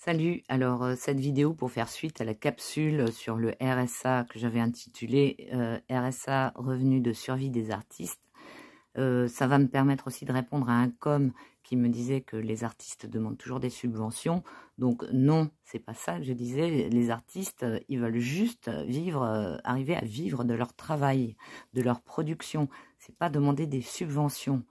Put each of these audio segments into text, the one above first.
Salut, alors cette vidéo pour faire suite à la capsule sur le RSA que j'avais intitulé RSA revenu de survie des artistes. Ça va me permettre aussi de répondre à un com qui me disait que les artistes demandent toujours des subventions. Donc non, c'est pas ça que je disais. Les artistes, ils veulent juste vivre, arriver à vivre de leur travail, de leur production. C'est pas demander des subventions.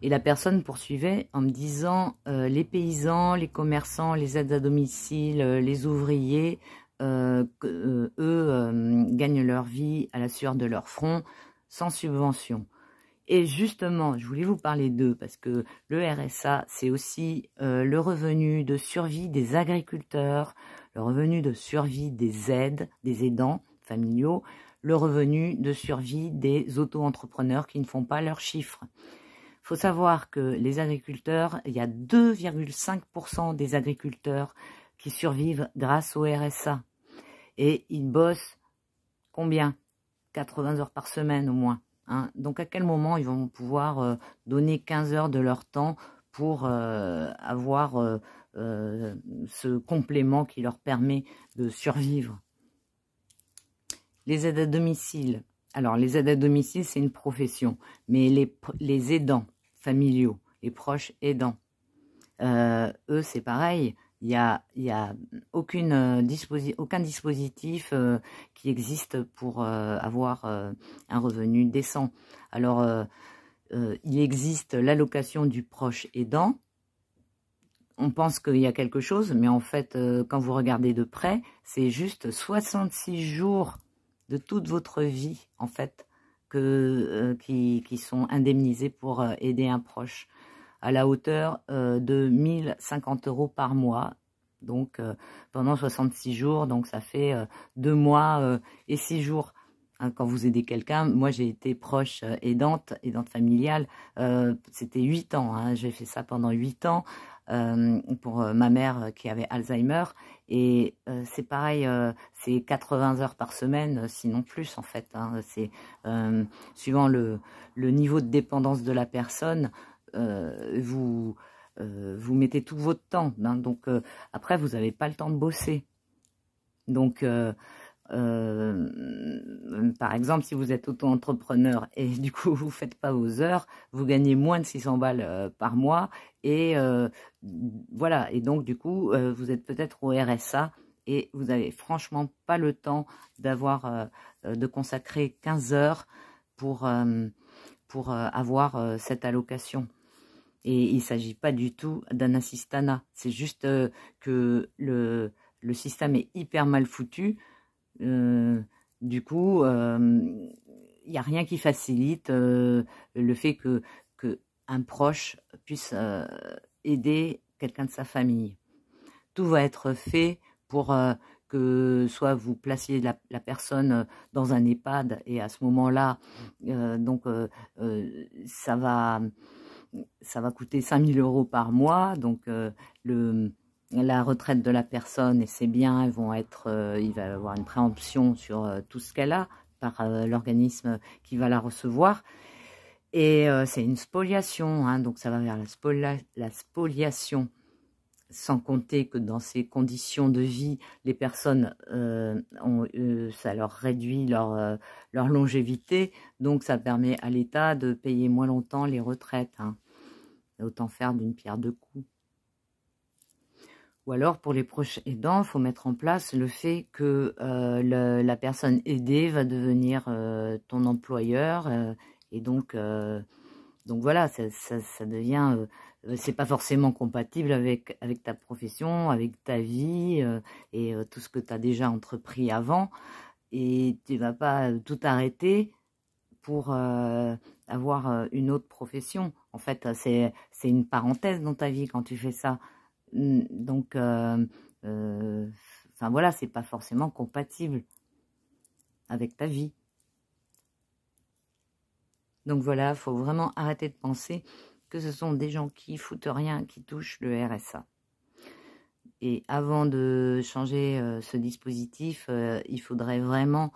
Et la personne poursuivait en me disant les paysans, les commerçants, les aides à domicile, les ouvriers, eux gagnent leur vie à la sueur de leur front sans subvention. Et justement, je voulais vous parler d'eux parce que le RSA, c'est aussi le revenu de survie des agriculteurs, le revenu de survie des aides, des aidants familiaux, le revenu de survie des auto-entrepreneurs qui ne font pas leurs chiffres. Il faut savoir que les agriculteurs, il y a 2,5% des agriculteurs qui survivent grâce au RSA. Et ils bossent combien? 80 heures par semaine au moins. Hein. Donc à quel moment ils vont pouvoir donner 15 heures de leur temps pour avoir ce complément qui leur permet de survivre? Les aides à domicile. Alors les aides à domicile, c'est une profession. Mais les aidants familiaux, les proches aidants, eux c'est pareil. Il y a aucun dispositif qui existe pour avoir un revenu décent. Alors, il existe l'allocation du proche aidant. On pense qu'il y a quelque chose, mais en fait, quand vous regardez de près, c'est juste 66 jours de toute votre vie, en fait, qui sont indemnisés pour aider un proche, à la hauteur de 1050 € par mois, donc pendant 66 jours, donc ça fait 2 mois et 6 jours. Hein, quand vous aidez quelqu'un, moi j'ai été proche aidante familiale, c'était 8 ans, hein, j'ai fait ça pendant 8 ans pour ma mère qui avait Alzheimer, et c'est pareil, c'est 80 heures par semaine, sinon plus en fait, hein, c'est suivant le niveau de dépendance de la personne, vous mettez tout votre temps, hein, donc après vous n'avez pas le temps de bosser. Donc par exemple, si vous êtes auto-entrepreneur et du coup vous faites pas vos heures, vous gagnez moins de 600 balles par mois, et voilà, et donc du coup vous êtes peut-être au RSA et vous avez franchement pas le temps d'avoir de consacrer 15 heures pour avoir cette allocation. Et il s'agit pas du tout d'un assistanat, c'est juste que le système est hyper mal foutu. Du coup, il n'y a rien qui facilite le fait que un proche puisse aider quelqu'un de sa famille. Tout va être fait pour que soit vous placiez la personne dans un EHPAD, et à ce moment-là, ça va coûter 5000 € par mois, donc la retraite de la personne et ses biens, il va avoir une préemption sur tout ce qu'elle a par l'organisme qui va la recevoir, et c'est une spoliation, hein, donc ça va vers la spoliation, sans compter que dans ces conditions de vie, les personnes, ça leur réduit leur longévité, donc ça permet à l'État de payer moins longtemps les retraites, hein. Autant faire d'une pierre deux coups. Ou alors, pour les proches aidants, il faut mettre en place le fait que la personne aidée va devenir ton employeur, et donc voilà, ça devient, c'est pas forcément compatible avec ta profession, avec ta vie et tout ce que tu as déjà entrepris avant, et tu vas pas tout arrêter pour avoir une autre profession. En fait, c'est une parenthèse dans ta vie quand tu fais ça. Donc, enfin voilà, c'est pas forcément compatible avec ta vie. Donc voilà, il faut vraiment arrêter de penser que ce sont des gens qui foutent rien, qui touchent le RSA. Et avant de changer ce dispositif, il faudrait vraiment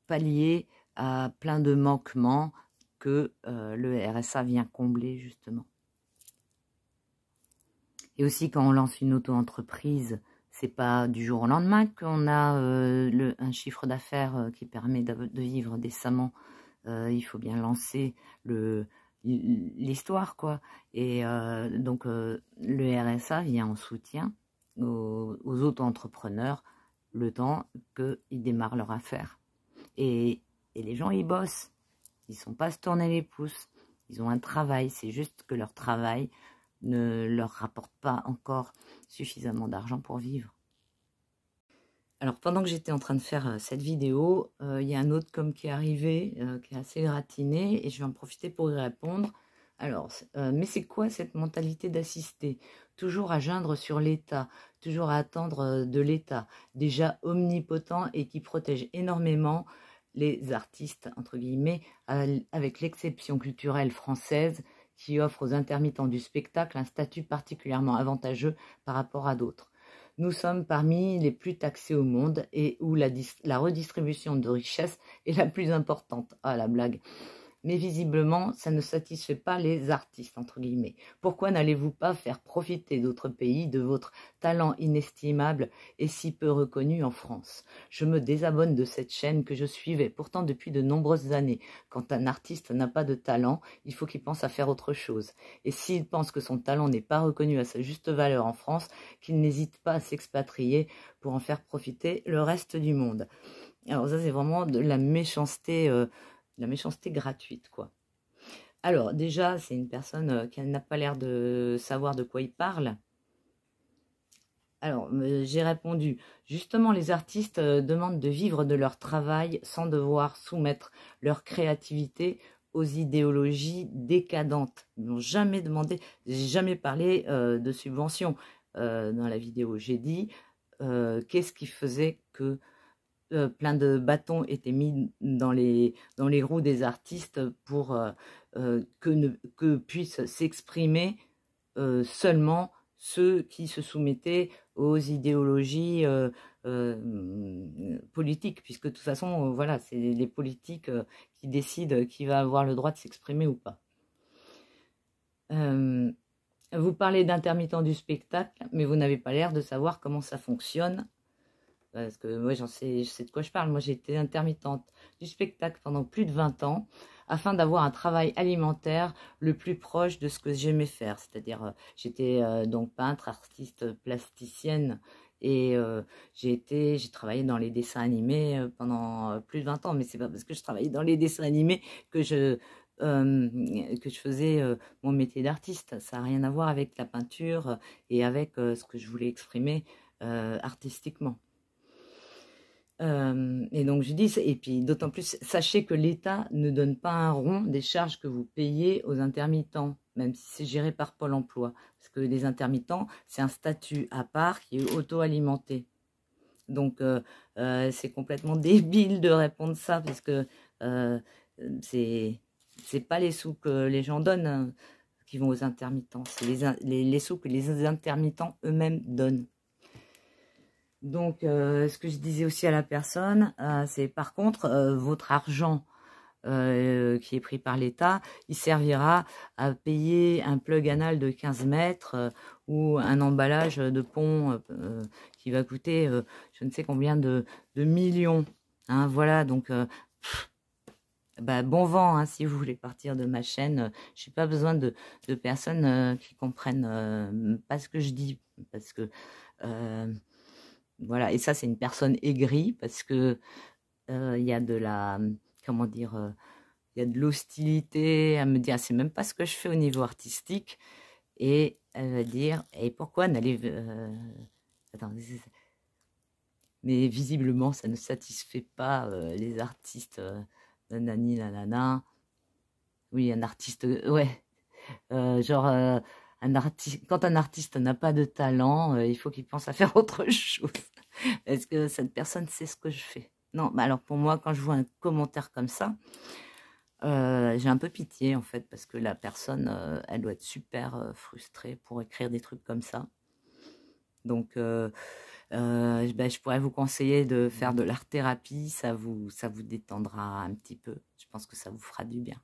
pallier à plein de manquements que le RSA vient combler justement. Et aussi, quand on lance une auto-entreprise, c'est pas du jour au lendemain qu'on a un chiffre d'affaires qui permet de vivre décemment. Il faut bien lancer l'histoire, quoi. Et donc, le RSA vient en soutien aux auto-entrepreneurs le temps qu'ils démarrent leur affaire. Et les gens, ils bossent. Ils ne sont pas se tourner les pouces. Ils ont un travail. C'est juste que leur travail ne leur rapporte pas encore suffisamment d'argent pour vivre. Alors, pendant que j'étais en train de faire cette vidéo, il y a un autre qui est arrivé, qui est assez gratiné, et je vais en profiter pour y répondre. Alors, mais c'est quoi cette mentalité d'assister? Toujours à geindre sur l'État, toujours à attendre de l'État, déjà omnipotent et qui protège énormément les artistes, entre guillemets, avec l'exception culturelle française qui offre aux intermittents du spectacle un statut particulièrement avantageux par rapport à d'autres. Nous sommes parmi les plus taxés au monde et où la redistribution de richesse est la plus importante. Ah, la blague. Mais visiblement, ça ne satisfait pas les artistes, entre guillemets. Pourquoi n'allez-vous pas faire profiter d'autres pays de votre talent inestimable et si peu reconnu en France? Je me désabonne de cette chaîne que je suivais pourtant depuis de nombreuses années. Quand un artiste n'a pas de talent, il faut qu'il pense à faire autre chose. Et s'il pense que son talent n'est pas reconnu à sa juste valeur en France, qu'il n'hésite pas à s'expatrier pour en faire profiter le reste du monde. Alors ça, c'est vraiment de la méchanceté gratuite, quoi. Alors, déjà, c'est une personne qui n'a pas l'air de savoir de quoi il parle. Alors, j'ai répondu, justement, les artistes demandent de vivre de leur travail sans devoir soumettre leur créativité aux idéologies décadentes. Ils n'ont jamais demandé, j'ai jamais parlé de subventions dans la vidéo. J'ai dit, qu'est-ce qui faisait que plein de bâtons étaient mis dans les roues des artistes pour que puissent s'exprimer seulement ceux qui se soumettaient aux idéologies politiques, puisque de toute façon, voilà, c'est les politiques qui décident qui va avoir le droit de s'exprimer ou pas. Vous parlez d'intermittents du spectacle, mais vous n'avez pas l'air de savoir comment ça fonctionne. Parce que moi, je sais de quoi je parle. Moi, j'ai été intermittente du spectacle pendant plus de 20 ans afin d'avoir un travail alimentaire le plus proche de ce que j'aimais faire. C'est-à-dire, j'étais donc peintre, artiste, plasticienne et j'ai travaillé dans les dessins animés pendant plus de 20 ans. Mais c'est pas parce que je travaillais dans les dessins animés que je faisais mon métier d'artiste. Ça n'a rien à voir avec la peinture et avec ce que je voulais exprimer artistiquement. Et donc je dis, et puis d'autant plus, sachez que l'État ne donne pas un rond des charges que vous payez aux intermittents, même si c'est géré par Pôle emploi. Parce que les intermittents, c'est un statut à part qui est auto-alimenté. Donc c'est complètement débile de répondre ça, parce que c'est pas les sous que les gens donnent qui vont aux intermittents, c'est les sous que les intermittents eux-mêmes donnent. Donc, ce que je disais aussi à la personne, c'est par contre, votre argent qui est pris par l'État, il servira à payer un plug anal de 15 mètres ou un emballage de pont qui va coûter je ne sais combien de millions. Hein, voilà, donc bah, bon vent, hein, si vous voulez partir de ma chaîne. Je n'ai pas besoin de personnes qui comprennent pas ce que je dis, parce que voilà, et ça c'est une personne aigrie parce que il y a de la, comment dire, il y a de l'hostilité à me dire, c'est même pas ce que je fais au niveau artistique, et elle va dire, et pourquoi n'allez, attends, mais visiblement ça ne satisfait pas les artistes, nanani nanana, oui, un artiste, ouais, genre quand un artiste n'a pas de talent, il faut qu'il pense à faire autre chose. Est-ce que cette personne sait ce que je fais? Non, bah alors pour moi, quand je vois un commentaire comme ça, j'ai un peu pitié en fait, parce que la personne, elle doit être super frustrée pour écrire des trucs comme ça. Donc, je pourrais vous conseiller de faire de l'art-thérapie, ça vous détendra un petit peu. Je pense que ça vous fera du bien.